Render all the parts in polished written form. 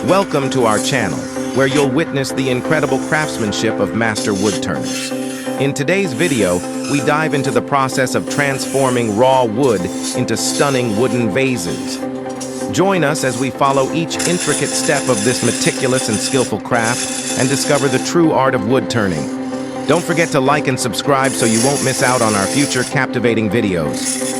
Welcome to our channel, where you'll witness the incredible craftsmanship of master woodturners. In today's video, we dive into the process of transforming raw wood into stunning wooden vases. Join us as we follow each intricate step of this meticulous and skillful craft and discover the true art of wood turning. Don't forget to like and subscribe so you won't miss out on our future captivating videos.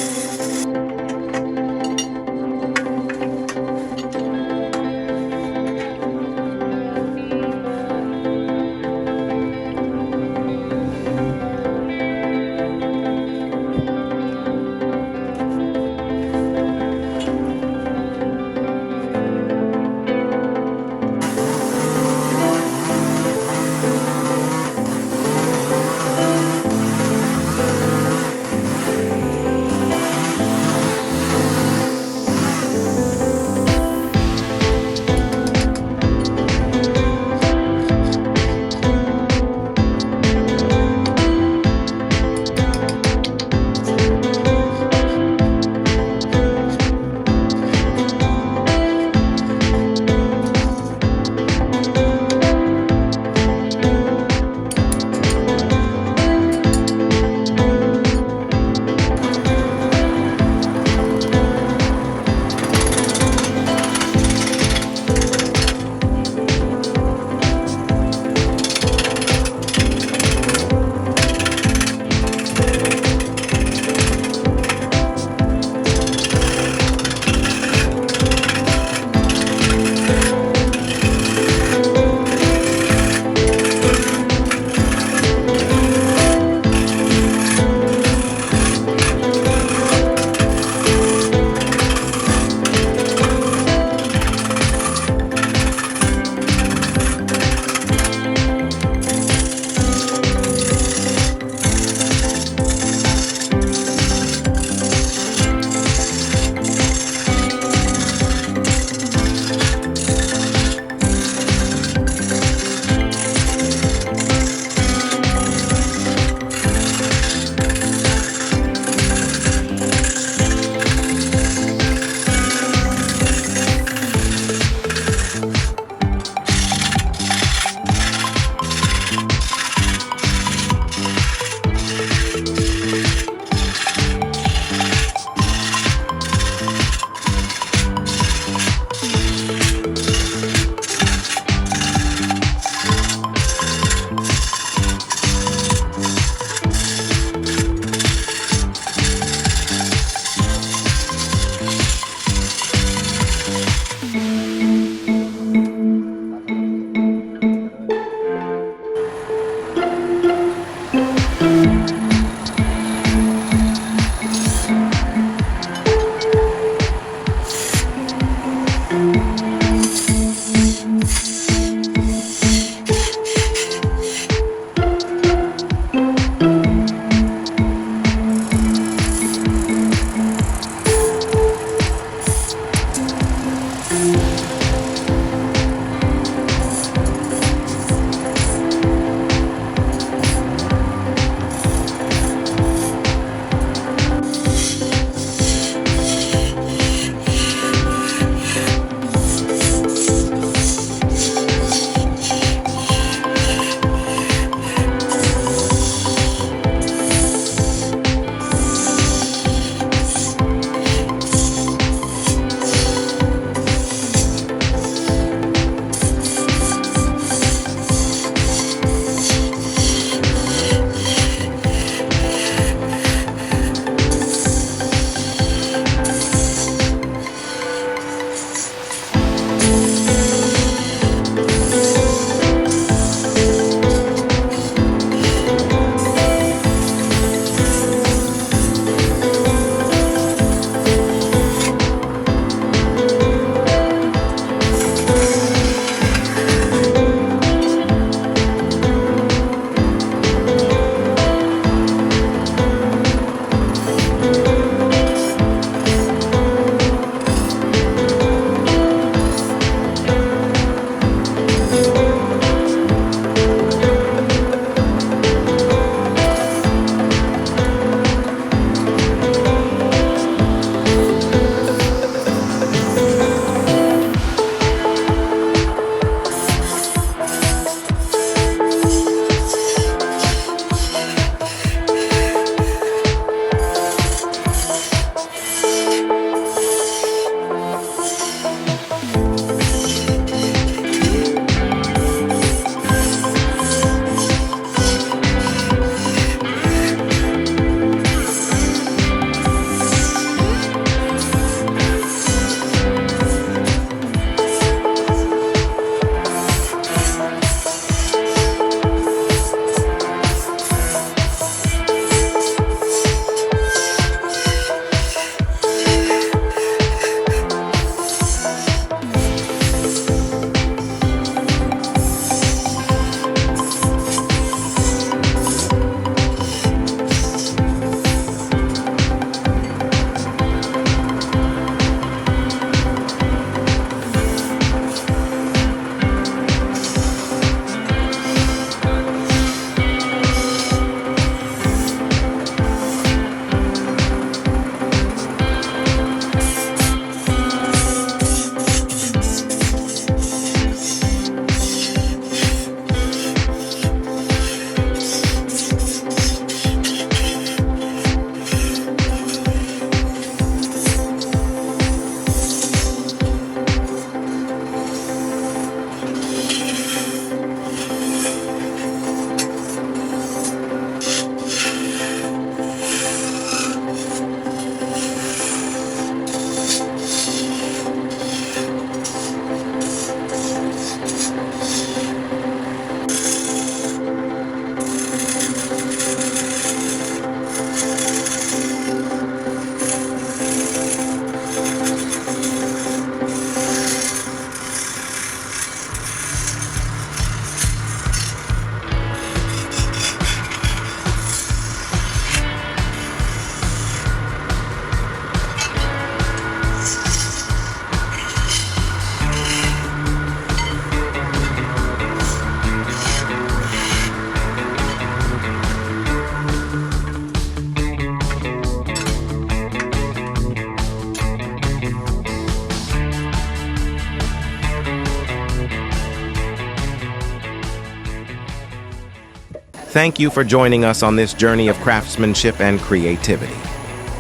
Thank you for joining us on this journey of craftsmanship and creativity.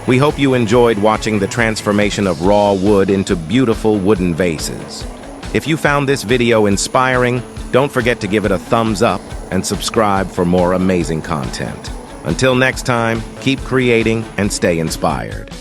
We hope you enjoyed watching the transformation of raw wood into beautiful wooden vases. If you found this video inspiring, don't forget to give it a thumbs up and subscribe for more amazing content. Until next time, keep creating and stay inspired.